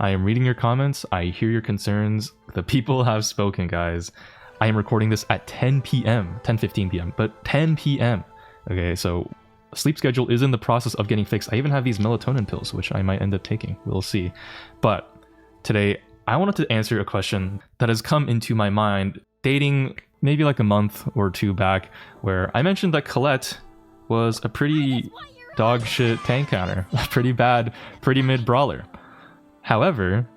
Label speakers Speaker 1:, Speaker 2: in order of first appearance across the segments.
Speaker 1: I am reading your comments. I hear your concerns. The people have spoken, guys. I am recording this at 10 p.m. 10:15 p.m. but 10 p.m. Okay, so sleep schedule is in the process of getting fixed. I even have these melatonin pills, which I might end up taking. We'll see. But today, I wanted to answer a question that has come into my mind dating maybe like a month or two back, where I mentioned that Colette was a pretty dog shit tank counter, a pretty bad, pretty mid brawler. However,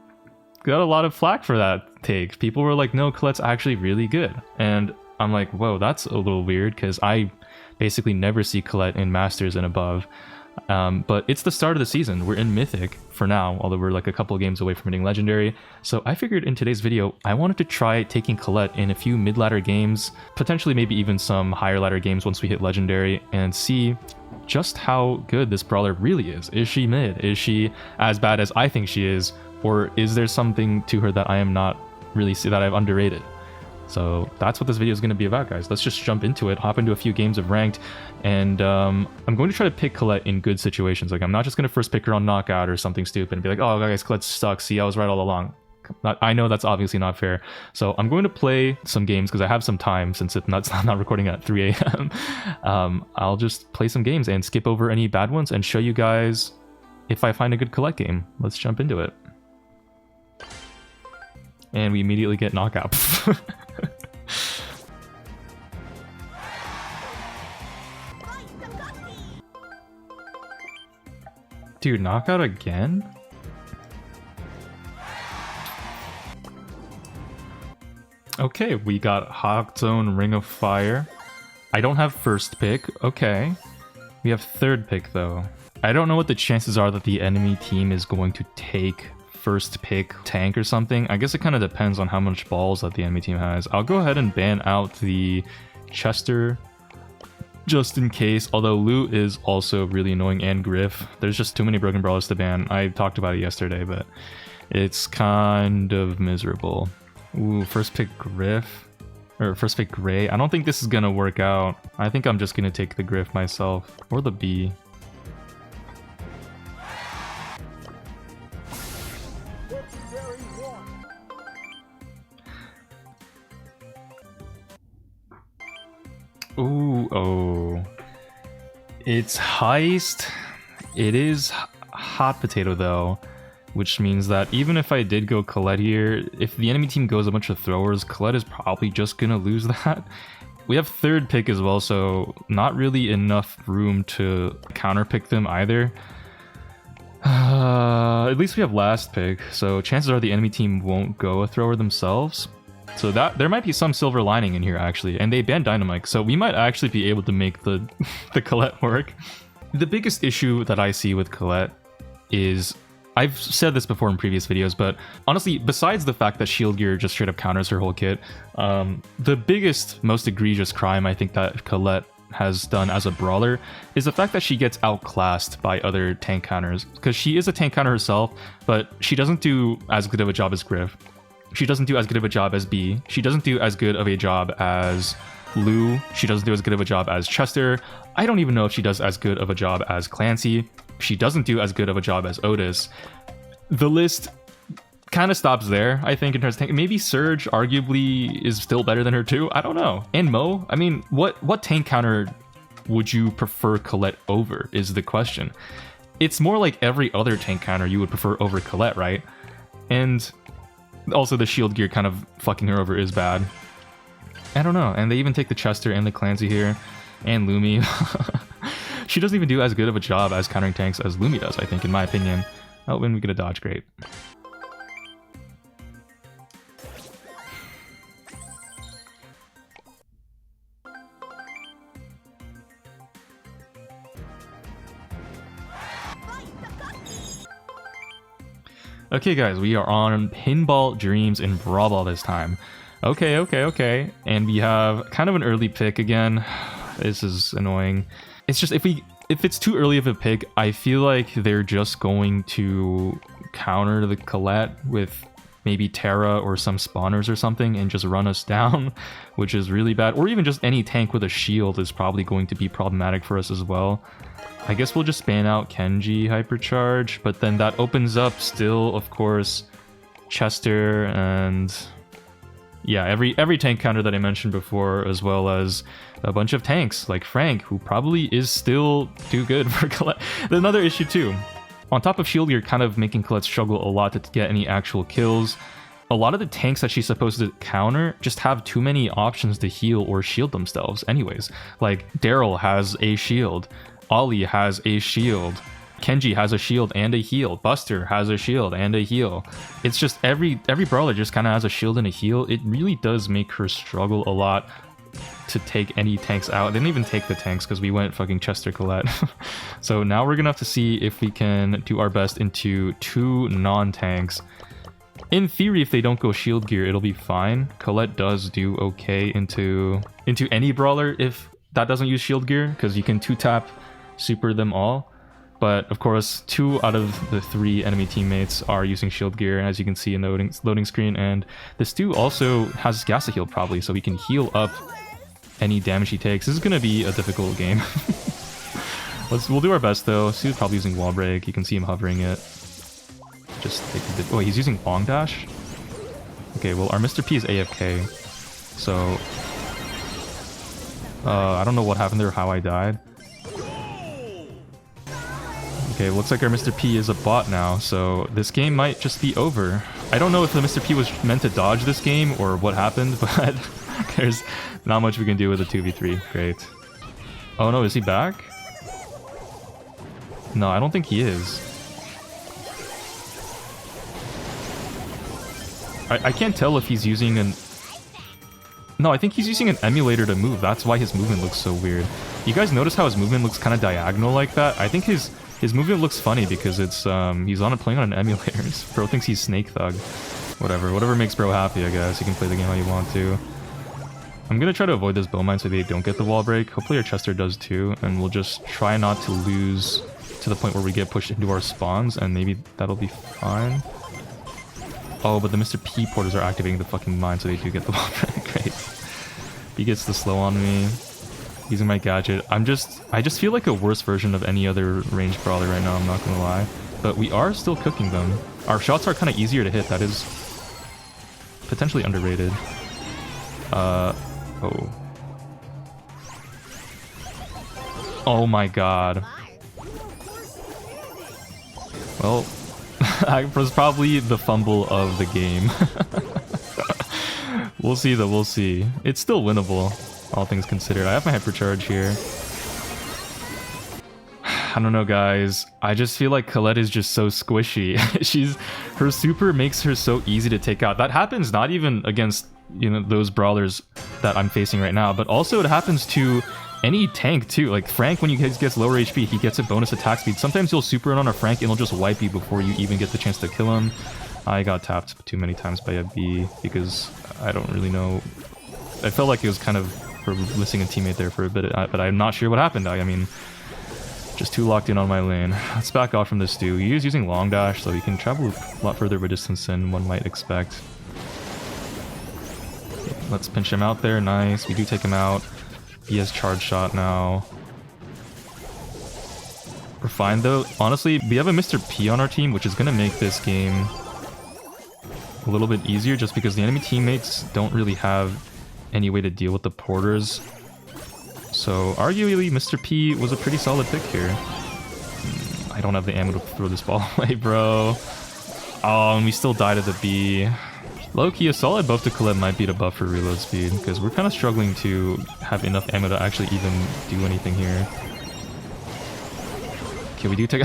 Speaker 1: got a lot of flack for that take. People were like, no, Colette's actually really good. And I'm like, whoa, that's a little weird, because I basically never see Colette in Masters and above. But it's the start of the season. We're in Mythic for now, although we're like a couple of games away from hitting Legendary. So I figured in today's video, I wanted to try taking Colette in a few mid-ladder games, potentially maybe even some higher ladder games once we hit Legendary, and see just how good this brawler really is. Is she mid? Is she as bad as I think she is? Or is there something to her that I am not really that I've underrated? So that's what this video is going to be about, guys. Let's just jump into it, hop into a few games of ranked, and I'm going to try to pick Colette in good situations. Like, I'm not just going to first pick her on knockout or something stupid and be like, oh guys, Colette sucks, see, I was right all along. I know that's obviously not fair. So I'm going to play some games because I have some time, since I'm not recording at 3 a.m. I'll just play some games and skip over any bad ones and show you guys if I find a good Colette game. Let's jump into it. And we immediately get knockout. Dude, knockout again? Okay, we got Hawk Zone, Ring of Fire. I don't have first pick. Okay. We have third pick, though. I don't know what the chances are that the enemy team is going to take first pick tank or something. I guess it kind of depends on how much balls that the enemy team has. I'll go ahead and ban out the Chester just in case, although Lu is also really annoying, and Griff. There's just too many broken brawlers to ban. I talked about it yesterday, but it's kind of miserable. Ooh, first pick Griff, or first pick Gray. I don't think this is gonna work out. I think I'm just gonna take the Griff myself, or the B. Ooh, oh. It's Heist. It is Hot Potato, though, which means that even if I did go Colette here, if the enemy team goes a bunch of throwers, Colette is probably just gonna lose that. We have third pick as well, so not really enough room to counter pick them either. At least we have last pick, so chances are the enemy team won't go a thrower themselves. So that there might be some silver lining in here, actually, and they banned Dynamite, so we might actually be able to make the Colette work. The biggest issue that I see with Colette is, I've said this before in previous videos, but honestly, besides the fact that shield gear just straight up counters her whole kit, the biggest, most egregious crime I think that Colette has done as a brawler is the fact that she gets outclassed by other tank counters, because she is a tank counter herself, but she doesn't do as good of a job as Griff. She doesn't do as good of a job as B. She doesn't do as good of a job as Lu. She doesn't do as good of a job as Chester. I don't even know if she does as good of a job as Clancy. She doesn't do as good of a job as Otis. The list kind of stops there, I think, in terms of tank. Maybe Surge arguably is still better than her too. I don't know. And Mo, I mean, what tank counter would you prefer Colette over is the question. It's more like every other tank counter you would prefer over Colette, right? And also the shield gear kind of fucking her over is bad. I don't know. And they even take the Chester and the Clancy here, and Lumi. She doesn't even do as good of a job as countering tanks as Lumi does, I think, in my opinion. Oh, when we get a dodge, great. Okay, guys, we are on Pinball Dreams in Brawl Ball this time. Okay. And we have kind of an early pick again. This is annoying. It's just, if it's too early of a pick, I feel like they're just going to counter the Colette with maybe Terra or some spawners or something and just run us down, which is really bad. Or even just any tank with a shield is probably going to be problematic for us as well. I guess we'll just ban out Kenji Hypercharge, but then that opens up still, of course, Chester and... yeah, every tank counter that I mentioned before, as well as a bunch of tanks like Frank, who probably is still too good for Colette. There's another issue too. On top of shield, you're kind of making Colette struggle a lot to get any actual kills. A lot of the tanks that she's supposed to counter just have too many options to heal or shield themselves anyways. Like, Daryl has a shield, Ollie has a shield, Kenji has a shield and a heal, Buster has a shield and a heal. It's just every brawler just kind of has a shield and a heal. It really does make her struggle a lot to take any tanks out. They didn't even take the tanks because we went fucking Chester Colette. So now we're gonna have to see if we can do our best into 2 non-tanks. In theory, if they don't go shield gear, it'll be fine. Colette does do okay into any brawler if that doesn't use shield gear, because you can 2-tap super them all. But of course, 2 out of the 3 enemy teammates are using shield gear, as you can see in the loading screen. And the Stu also has Gasa heal probably, so he can heal up any damage he takes. This is gonna be a difficult game. We'll do our best though. Stu's probably using wall break. You can see him hovering it. Just take a bit. Oh, he's using long dash. Okay, well our Mr. P is AFK, so I don't know what happened there, how I died. Okay, looks like our Mr. P is a bot now, so this game might just be over. I don't know if the Mr. P was meant to dodge this game or what happened, but there's not much we can do with a 2v3. Great. Oh no, is he back? No, I don't think he is. I can't tell if he's using an... No, I think he's using an emulator to move. That's why his movement looks so weird. You guys notice how his movement looks kind of diagonal like that? I think his movement looks funny because it's he's playing on an emulator. Bro thinks he's Snake Thug. Whatever makes bro happy, I guess. You can play the game how you want to. I'm gonna try to avoid this bowmine so they don't get the wall break. Hopefully our Chester does too, and we'll just try not to lose to the point where we get pushed into our spawns, and maybe that'll be fine. Oh, but the Mr. P porters are activating the fucking mine, so they do get the wall break. Great. He gets the slow on me. Using my gadget. I just feel like a worse version of any other ranged brawler right now, I'm not gonna lie. But we are still cooking them. Our shots are kind of easier to hit, that is potentially underrated. Oh. Oh my god. Well, that was probably the fumble of the game. We'll see though, we'll see. It's still winnable, all things considered. I have my hypercharge here. I don't know, guys. I just feel like Colette is just so squishy. Her super makes her so easy to take out. That happens not even against, you know, those brawlers that I'm facing right now, but also it happens to any tank too. Like Frank, when he gets lower HP, he gets a bonus attack speed. Sometimes he'll super in on a Frank and he'll just wipe you before you even get the chance to kill him. I got tapped too many times by a B because I don't really know. I felt like it was kind of for missing a teammate there for a bit, but I'm not sure what happened. I mean, just too locked in on my lane. Let's back off from this dude. He is using long dash, so he can travel a lot further of a distance than one might expect. Let's pinch him out there. Nice. We do take him out. He has charge shot now. We're fine though. Honestly, we have a Mr. P on our team, which is going to make this game a little bit easier just because the enemy teammates don't really have any way to deal with the porters. So arguably Mr. P was a pretty solid pick here. I don't have the ammo to throw this ball away, bro. Oh, and we still died at the B. Low-key, a solid buff to Colette might be the buff for reload speed, because we're kind of struggling to have enough ammo to actually even do anything here. Okay, we do take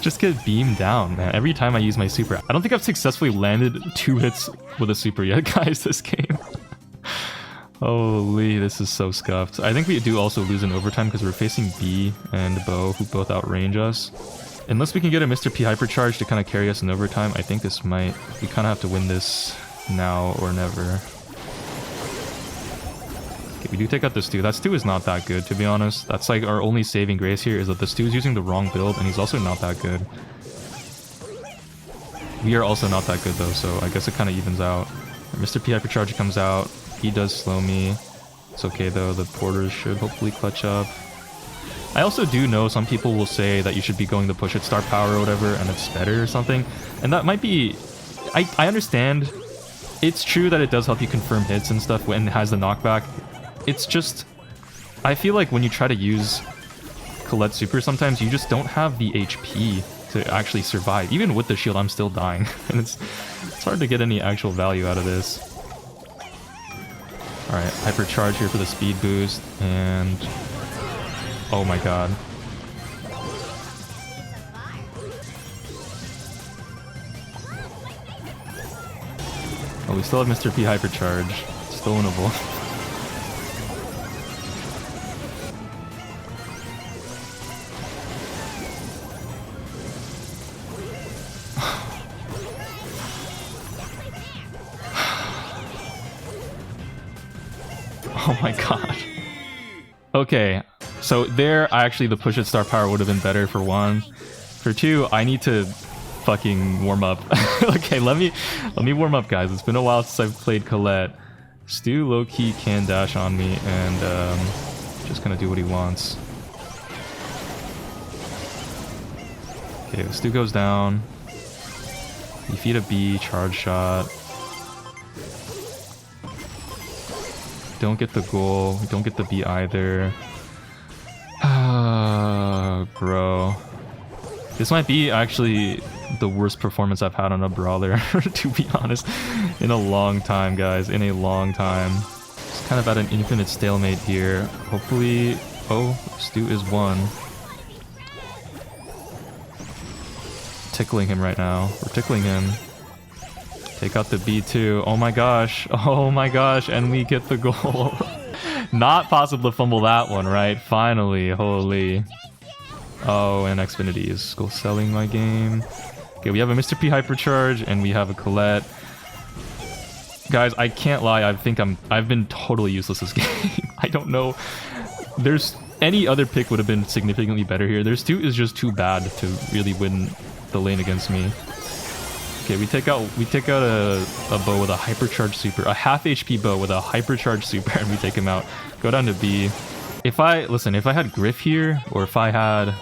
Speaker 1: just get beamed down, man. Every time I use my super. I don't think I've successfully landed 2 hits with a super yet, guys, this game. Holy, this is so scuffed. I think we do also lose in overtime because we're facing B and Bo, who both outrange us. Unless we can get a Mr. P hypercharge to kind of carry us in overtime, I think this might... We kind of have to win this now or never. Okay, we do take out the Stu. That Stu is not that good, to be honest. That's like our only saving grace here, is that the Stu is using the wrong build, and he's also not that good. We are also not that good though, so I guess it kind of evens out. Mr. P Hypercharge comes out. He does slow me. It's okay though, the porters should hopefully clutch up. I also do know some people will say that you should be going to push it star power or whatever, and it's better or something. And that might be... I understand. It's true that it does help you confirm hits and stuff when it has the knockback. It's just... I feel like when you try to use Colette Super, sometimes you just don't have the HP to actually survive. Even with the shield, I'm still dying. And it's hard to get any actual value out of this. Alright, Hypercharge here for the speed boost, and... oh my god. Oh, we still have Mr. P Hypercharge. Still winnable. Oh my god. Okay, so there, actually the push it star power would have been better for one. For two, I need to fucking warm up. Okay, let me warm up, guys. It's been a while since I've played Colette. Stu low-key can dash on me, and just gonna do what he wants. Okay, Stu goes down. You feed a B, charge shot. Don't get the goal. Don't get the B either. Bro. This might be actually the worst performance I've had on a brawler, to be honest, in a long time, guys. In a long time. It's kind of at an infinite stalemate here. Hopefully... oh, Stu is one. Tickling him right now. We're tickling him. Take out the B2. Oh my gosh. Oh my gosh. And we get the goal. Not possible to fumble that one, right? Finally. Holy. Oh, and Xfinity is go selling my game. Okay, we have a Mr. P Hypercharge and we have a Colette. Guys, I can't lie. I've been totally useless this game. I don't know. There's any other pick would have been significantly better here. There's two is just too bad to really win the lane against me. Okay, we take out a bow with a hypercharged super, a half HP bow with a hypercharged super, and we take him out. Go down to B. If I had Griff here, or if I had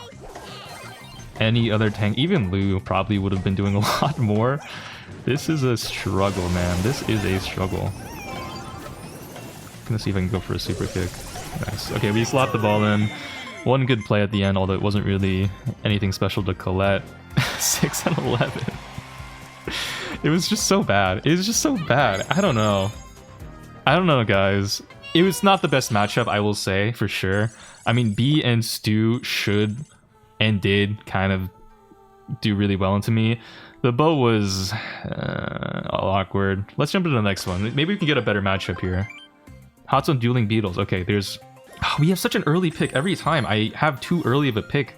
Speaker 1: any other tank, even Lu probably would have been doing a lot more. This is a struggle, man. This is a struggle. Gonna see if I can go for a super kick. Nice. Okay, we slapped the ball in. One good play at the end, although it wasn't really anything special to Colette. 6 and 11. It was just so bad. It was just so bad. I don't know. I don't know, guys. It was not the best matchup, I will say, for sure. I mean, B and Stu should and did kind of do really well into me. The bow was awkward. Let's jump into the next one. Maybe we can get a better matchup here. Hot Zone Dueling Beetles. Okay, there's... oh, we have such an early pick every time. I have too early of a pick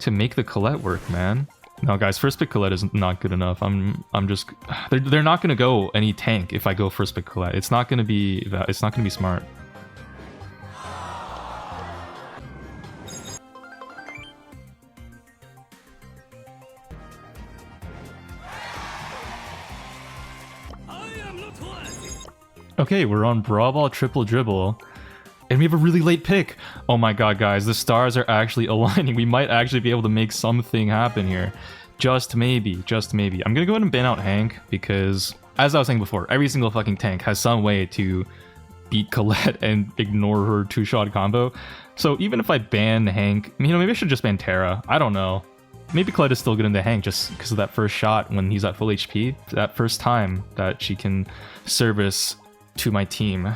Speaker 1: to make the Colette work, man. No, guys, first pick Colette is not good enough. I'm just... they're not gonna go any tank if I go first pick Colette. It's not gonna be smart. Okay, we're on Brawl Ball Triple Dribble. And we have a really late pick. Oh my god, guys, the stars are actually aligning. We might actually be able to make something happen here. Just maybe, just maybe. I'm gonna go ahead and ban out Hank because, as I was saying before, every single fucking tank has some way to beat Colette and ignore her two-shot combo. So even if I ban Hank, you know, maybe I should just ban Terra. I don't know. Maybe Colette is still good into Hank just because of that first shot when he's at full HP. That first time that she can service to my team.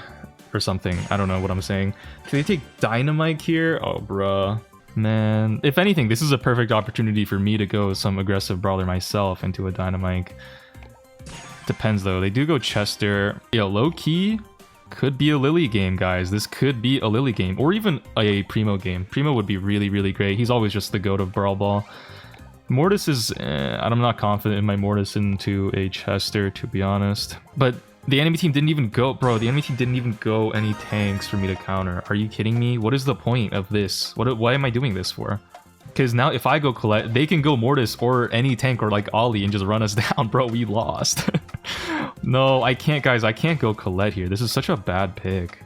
Speaker 1: Or something. I don't know what I'm saying. Can they take Dynamite here? Oh, bruh. Man. If anything, this is a perfect opportunity for me to go some aggressive brawler myself into a Dynamite. Depends, though. They do go Chester. Yo, low-key could be a Lily game, guys. This could be a Lily game. Or even a Primo game. Primo would be really, really great. He's always just the goat of Brawl Ball. Mortis is... I'm not confident in my Mortis into a Chester, to be honest. But... the enemy team didn't even go, bro. The enemy team didn't even go any tanks for me to counter. Are you kidding me? What is the point of this? Why am I doing this for? Because now if I go Colette, they can go Mortis or any tank or like Ollie and just run us down. Bro, we lost. No, I can't, guys. I can't go Colette here. This is such a bad pick.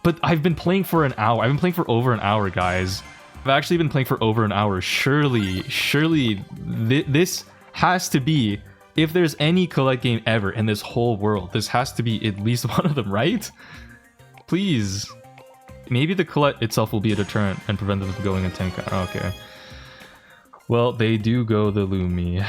Speaker 1: But I've been playing for an hour. I've been playing for over an hour, guys. I've actually been playing for over an hour. Surely, this has to be, if there's any Colette game ever in this whole world, this has to be at least one of them, right? Please. Maybe the Colette itself will be a deterrent and prevent them from going in tank. Okay. Well, they do go the Lumi.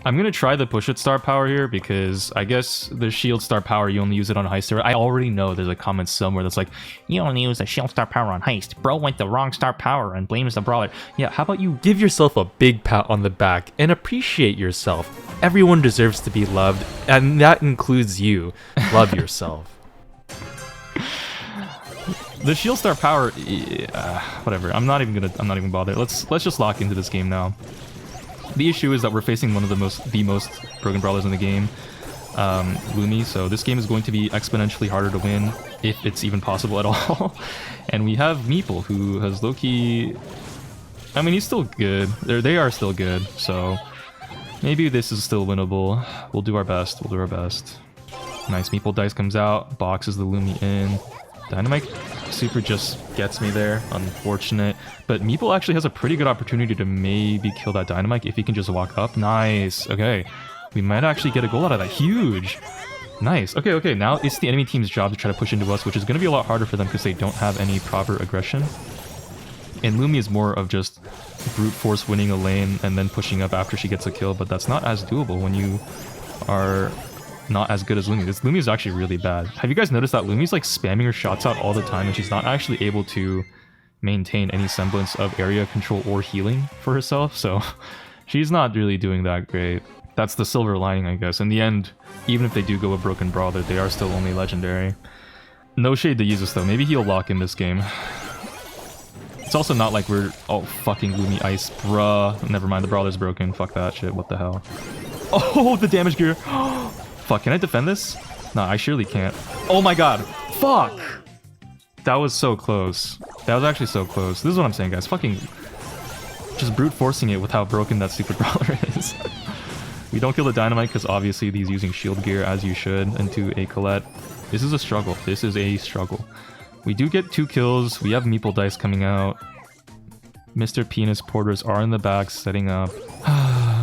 Speaker 1: I'm gonna try the push it star power here because I guess the shield star power, you only use it on heist. I already know there's a comment somewhere that's like, you only use the shield star power on heist. Bro went the wrong star power and blames the brawler. Yeah, how about you
Speaker 2: give yourself a big pat on the back and appreciate yourself. Everyone deserves to be loved, and that includes you. Love yourself.
Speaker 1: The shield star power, whatever. I'm not even bothered. Let's just lock into this game now. The issue is that we're facing one of the most broken brawlers in the game, Lumi. So this game is going to be exponentially harder to win if it's even possible at all. And we have Meeple, who has low-key. I mean, he's still good. They are still good. So maybe this is still winnable. We'll do our best. We'll do our best. Nice. Meeple dice comes out, boxes the Lumi in. Dynamite super just gets me there, unfortunate. But Meeple actually has a pretty good opportunity to maybe kill that Dynamite if he can just walk up. Nice, okay. We might actually get a goal out of that, huge. Nice, okay, now it's the enemy team's job to try to push into us, which is going to be a lot harder for them because they don't have any proper aggression. And Lumi is more of just brute force winning a lane and then pushing up after she gets a kill, but that's not as doable when you are not as good as Lumi. This Lumi is actually really bad. Have you guys noticed that Lumi's like spamming her shots out all the time and she's not actually able to maintain any semblance of area control or healing for herself? So she's not really doing that great. That's the silver lining, I guess. In the end, even if they do go a broken brawler, they are still only legendary. No shade to Jesus though. Maybe he'll lock in this game. It's also not like we're all fucking Lumi ice, bruh. Never mind, the brawler's broken. Fuck that shit. What the hell? Oh, the damage gear. Fuck, can I defend this? Nah, I surely can't. Oh my god. Fuck! That was so close. That was actually so close. This is what I'm saying, guys. Fucking just brute forcing it with how broken that stupid brawler is. We don't kill the Dynamite because obviously he's using shield gear as you should into a Colette. This is a struggle. This is a struggle. We do get 2 kills. We have Meeple dice coming out. Mr. Penis Porters are in the back setting up.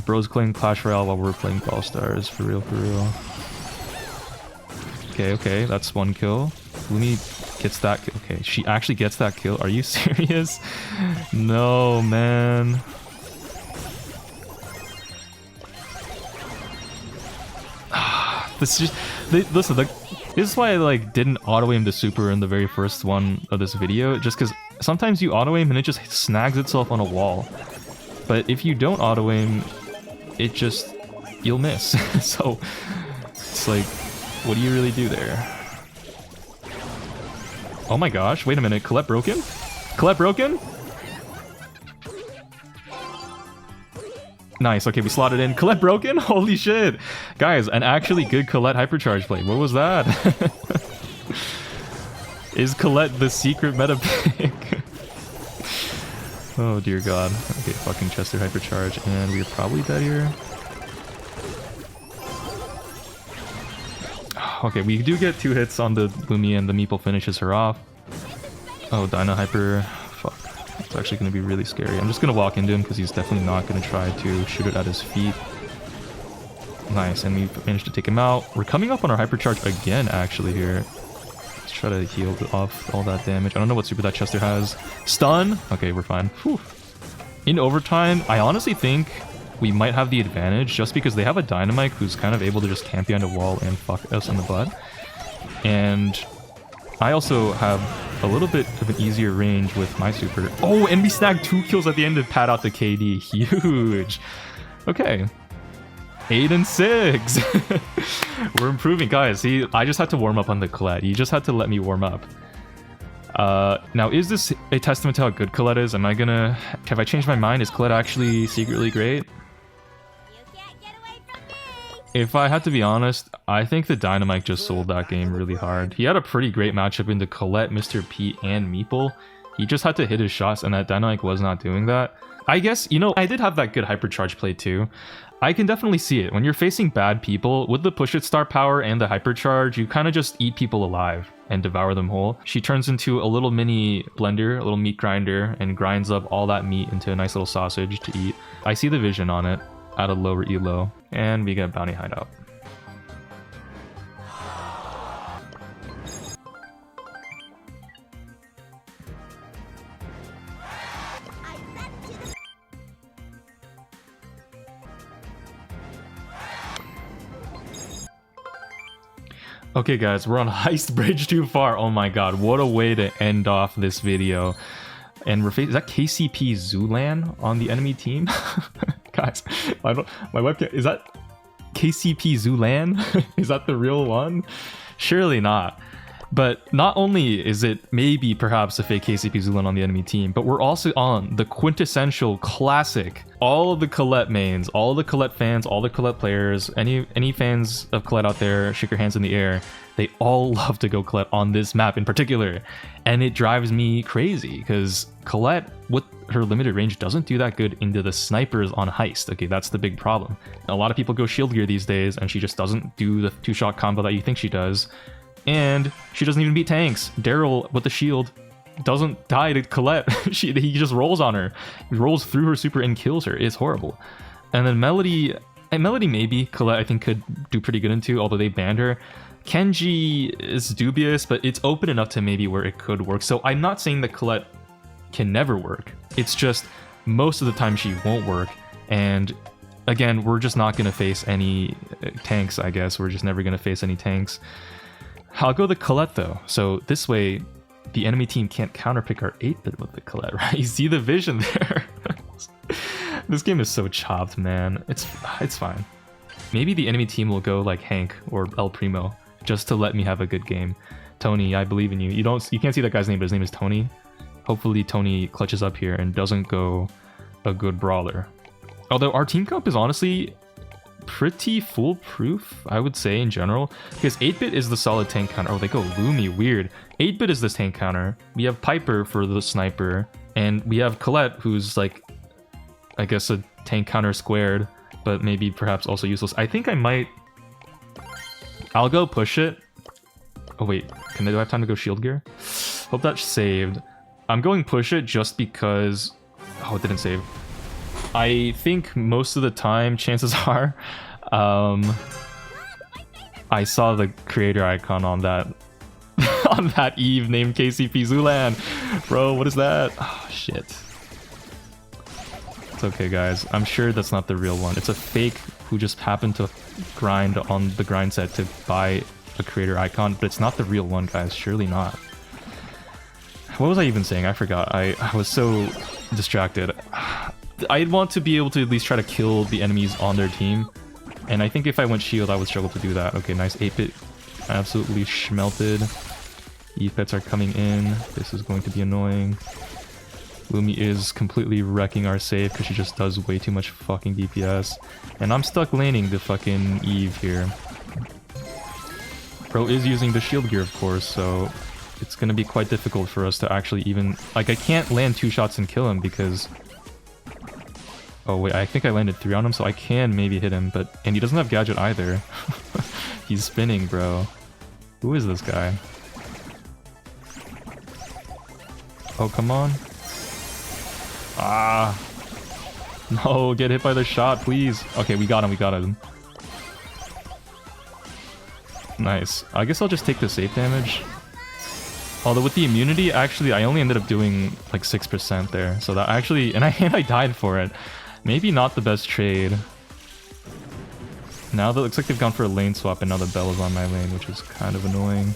Speaker 1: Bros playing Clash Royale while we're playing Brawl Stars. For real, for real. Okay, that's 1 kill. Lumi gets that. Okay, she actually gets that kill. Are you serious? No, man. This is just, listen, like, this is why I like didn't auto aim the super in the very first one of this video, just because sometimes you auto aim and it just snags itself on a wall. But if you don't auto aim, it just, you'll miss. So it's like, what do you really do there? Oh my gosh, wait a minute, Colette broken? Colette broken? Nice, okay, we slotted in. Colette broken? Holy shit! Guys, an actually good Colette hypercharge play. What was that? Is Colette the secret meta pick? Oh dear god. Okay, fucking Chester hypercharge, and we're probably dead here. Okay, we do get 2 hits on the Lumi and the Meeple finishes her off. Oh, Dyna hyper. Fuck. It's actually going to be really scary. I'm just going to walk into him because he's definitely not going to try to shoot it at his feet. Nice, and we managed to take him out. We're coming up on our hypercharge again, actually, here. Let's try to heal off all that damage. I don't know what super that Chester has. Stun? Okay, we're fine. Whew. In overtime, I honestly think we might have the advantage just because they have a Dynamite who's kind of able to just camp behind a wall and fuck us in the butt. And I also have a little bit of an easier range with my super. Oh, and we snagged 2 kills at the end to pad out the KD. Huge. Okay. 8 and 6. We're improving, guys. See, I just had to warm up on the Colette. You just had to let me warm up. Now, is this a testament to how good Colette is? Am I gonna... Have I changed my mind? Is Colette actually secretly great? If I had to be honest, I think the Dynamite just sold that game really hard. He had a pretty great matchup into Colette, Mr. P, and Meeple. He just had to hit his shots, and that Dynamite was not doing that. I guess, you know, I did have that good hypercharge play too. I can definitely see it. When you're facing bad people, with the push it star power and the hypercharge, you kind of just eat people alive and devour them whole. She turns into a little mini blender, a little meat grinder, and grinds up all that meat into a nice little sausage to eat. I see the vision on it at a lower elo, and we get bounty hideout. Okay guys, we're on Heist Bridge too far. Oh my god, what a way to end off this video. And we're facing, is that KCP Zulan on the enemy team? Guys, my webcam, is that KCP Zulan? Is that the real one? Surely not. But not only is it maybe perhaps a fake KCP Zulan on the enemy team, but we're also on the quintessential classic. All of the Colette mains, all the Colette fans, all the Colette players, any fans of Colette out there, shake your hands in the air. They all love to go Colette on this map in particular. And it drives me crazy because Colette, with her limited range, doesn't do that good into the snipers on Heist. Okay, that's the big problem. A lot of people go shield gear these days, and she just doesn't do the two-shot combo that you think she does. And she doesn't even beat tanks. Daryl with the shield doesn't die to Colette. He just rolls on her. He rolls through her super and kills her. It's horrible. And then Melody maybe Colette I think could do pretty good into, although they banned her. Kenji is dubious, but it's open enough to maybe where it could work. So I'm not saying that Colette can never work. It's just most of the time she won't work. And again, we're just not going to face any tanks, I guess. We're just never going to face any tanks. I'll go the Colette though, so this way the enemy team can't counterpick our 8-bit with the Colette, right? You see the vision there. This game is so chopped, man. It's fine. Maybe the enemy team will go like Hank or El Primo just to let me have a good game. Tony, I believe in you. You can't see that guy's name, but his name is Tony. Hopefully Tony clutches up here and doesn't go a good brawler. Although our team comp is honestly pretty foolproof, I would say, in general, because 8-bit is the solid tank counter. Oh, they go Lumi, weird. 8-bit is this tank counter. We have Piper for the sniper, and we have Colette, who's like, I guess, a tank counter squared, but maybe perhaps also useless. I think I'll go push it. Oh wait, do I have time to go shield gear? Hope that's saved. I'm going push it just because... Oh, it didn't save. I think most of the time, chances are, I saw the creator icon on that on that Eve named KCP Zulan. Bro, what is that? Oh, shit. It's okay, guys. I'm sure that's not the real one. It's a fake who just happened to grind on the grind set to buy a creator icon, but it's not the real one, guys. Surely not. What was I even saying? I forgot. I was so distracted. I'd want to be able to at least try to kill the enemies on their team. And I think if I went shield, I would struggle to do that. Okay, nice 8-bit. Absolutely schmelted. E-pets are coming in. This is going to be annoying. Lumi is completely wrecking our save because she just does way too much fucking DPS. And I'm stuck laning the fucking Eve here. Bro is using the shield gear, of course, so it's gonna be quite difficult for us to actually even... Like, I can't land 2 shots and kill him because... Oh wait, I think I landed 3 on him, so I can maybe hit him, but... And he doesn't have gadget either. He's spinning, bro. Who is this guy? Oh, come on. Ah. No, get hit by the shot, please. Okay, we got him. Nice. I guess I'll just take the safe damage. Although with the immunity, actually, I only ended up doing like 6% there. So that actually... And I died for it. Maybe not the best trade. Now that looks like they've gone for a lane swap and now the Bella's on my lane, which is kind of annoying.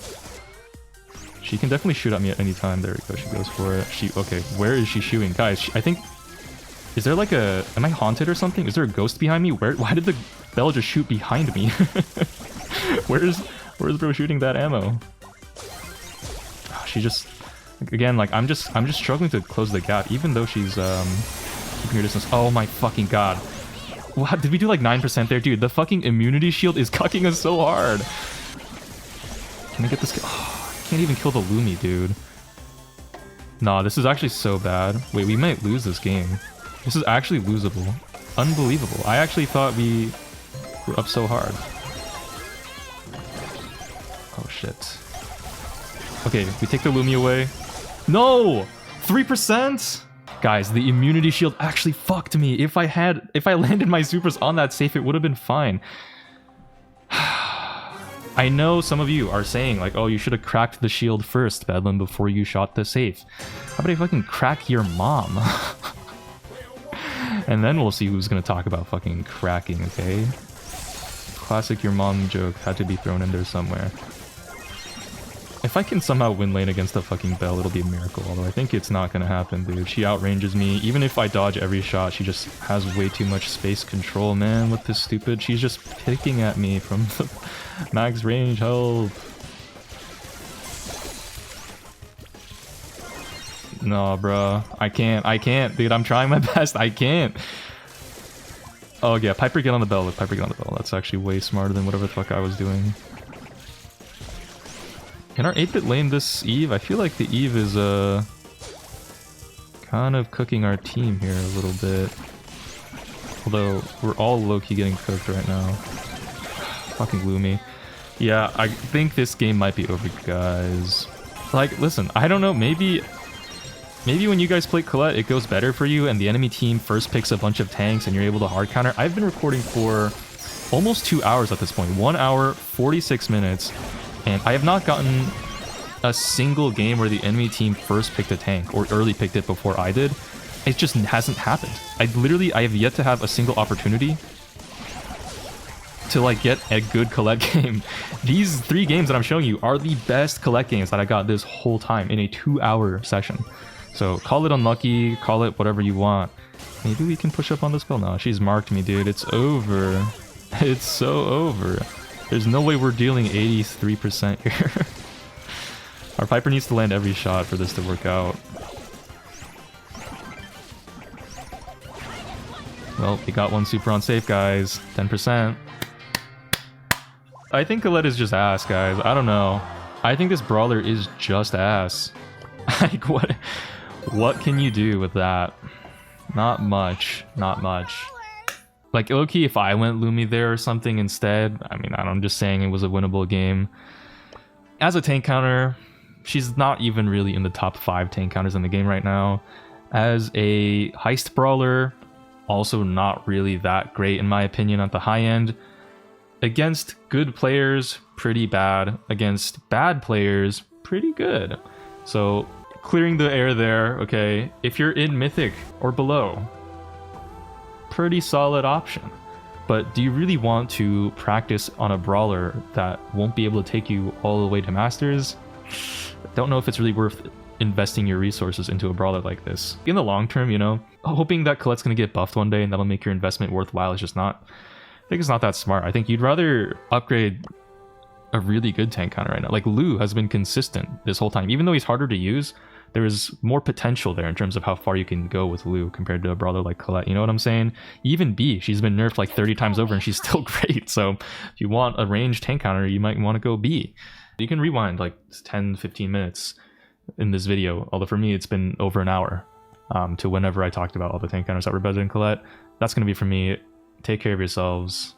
Speaker 1: She can definitely shoot at me at any time. There we go, she goes for it. Okay, where is she shooting? Guys, I think... Is there like a... Am I haunted or something? Is there a ghost behind me? Why did the Bella just shoot behind me? Where's bro shooting that ammo? Oh, she just... Again, like, I'm just struggling to close the gap, even though she's, keeping her distance. Oh my fucking god. What? Did we do like 9% there? Dude, the fucking immunity shield is cucking us so hard. Can I get this? Oh, I can't even kill the Lumi, dude. Nah, this is actually so bad. Wait, we might lose this game. This is actually losable. Unbelievable. I actually thought we were up so hard. Oh shit. Okay, we take the Lumi away. No! 3%? Guys, the immunity shield actually fucked me. If I landed my supers on that safe, it would have been fine. I know some of you are saying like, oh, you should have cracked the shield first, Bedlam, before you shot the safe. How about I fucking crack your mom? And then we'll see who's gonna talk about fucking cracking, okay? Classic your mom joke had to be thrown in there somewhere. If I can somehow win lane against the fucking Belle, it'll be a miracle. Although I think it's not gonna happen, dude. She outranges me. Even if I dodge every shot, she just has way too much space control, man. With this stupid... She's just picking at me from the max range. Help. No, bro. I can't, dude. I'm trying my best. I can't. Oh, yeah. Piper, get on the bell. Piper, get on the bell. That's actually way smarter than whatever the fuck I was doing. Can our 8-bit lane this Eve? I feel like the Eve is, kind of cooking our team here a little bit. Although, we're all low-key getting cooked right now. Fucking Lumi. Yeah, I think this game might be over, guys. Like, listen, I don't know, maybe when you guys play Colette, it goes better for you and the enemy team first picks a bunch of tanks and you're able to hard counter. I've been recording for almost 2 hours at this point. 1 hour, 46 minutes. And I have not gotten a single game where the enemy team first picked a tank or early picked it before I did. It just hasn't happened. I have yet to have a single opportunity to like get a good Colette game. These 3 games that I'm showing you are the best Colette games that I got this whole time in a 2-hour session. So call it unlucky, call it whatever you want. Maybe we can push up on this spell. No, she's marked me, dude. It's over. It's so over. There's no way we're dealing 83% here. Our Piper needs to land every shot for this to work out. Well, we got one super on safe, guys. 10%. I think Colette is just ass, guys. I don't know. I think this brawler is just ass. Like, what can you do with that? Not much. Not much. Like, low-key, if I went Lumi there or something instead, I mean, I'm just saying it was a winnable game. As a tank counter, she's not even really in the top 5 tank counters in the game right now. As a heist brawler, also not really that great in my opinion at the high end. Against good players, pretty bad. Against bad players, pretty good. So, clearing the air there, okay? If you're in Mythic or below, pretty solid option. But do you really want to practice on a brawler that won't be able to take you all the way to Masters? Don't know if it's really worth investing your resources into a brawler like this. In the long term, you know, hoping that Colette's gonna get buffed one day and that'll make your investment worthwhile is just not... I think it's not that smart. I think you'd rather upgrade a really good tank counter right now. Like, Lu has been consistent this whole time. Even though he's harder to use, there is more potential there in terms of how far you can go with Lu compared to a brawler like Colette. You know what I'm saying? Even B, she's been nerfed like 30 times over and she's still great. So if you want a ranged tank counter, you might want to go B. You can rewind like 10-15 minutes in this video, although for me it's been over an hour to whenever I talked about all the tank counters that were better than Colette. That's going to be for me. Take care of yourselves.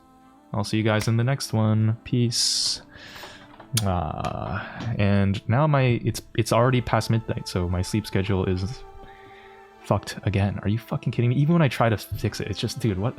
Speaker 1: I'll see you guys in the next one. Peace. And now it's already past midnight, so my sleep schedule is fucked again. Are you fucking kidding me? Even when I try to fix it, it's just, dude, what?